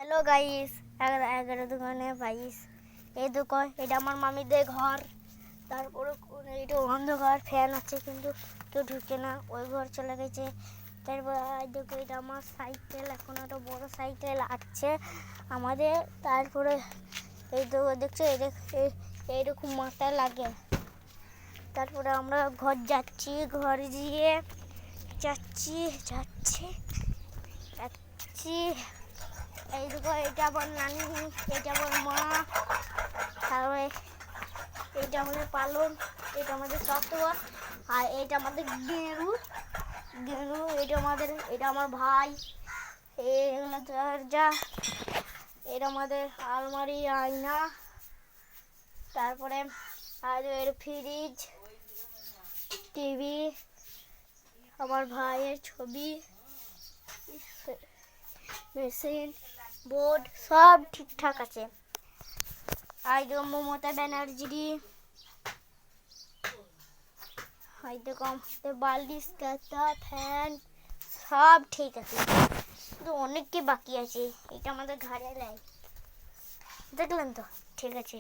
Hello guys, 11-11-22 এই দেখো, এটা আমার মামিদের ঘর। তারপরে এটা অন্ধকার, ফ্যান আছে কিন্তু কেউ ঢুকে না, ওই ঘর চলে গেছে। তারপর দেখো, এটা আমার সাইকেল, এখন একটা বড় সাইকেল আছে আমাদের। তারপরে এই তো দেখছো, এইরকম মাথায় লাগে। তারপরে আমরা ঘর যাচ্ছি, ঘর গিয়ে যাচ্ছি যাচ্ছি যাচ্ছি এই দেখো, এটা আমার নানি, এটা আমার মা, তারপরে এটা আমাদের পালন, এটা আমাদের চত্বর, আর এটা আমাদের গেরু গেরু এটা আমার ভাই। এগুলো দরজা, এটা আমাদের আলমারি, আয়না, তারপরে আর এর ফ্রিজ, টিভি, আমার ভাইয়ের ছবি, মেশিন, বোর্ড সব ঠিকঠাক আছে। আর মমতা ব্যানার্জি, হয়তো বালিশ, কাঁথা, ফ্যান সব ঠিক আছে, কিন্তু অনেক কি বাকি আছে। এটা আমাদের ঘরে লাই, দেখলেন তো? ঠিক আছে।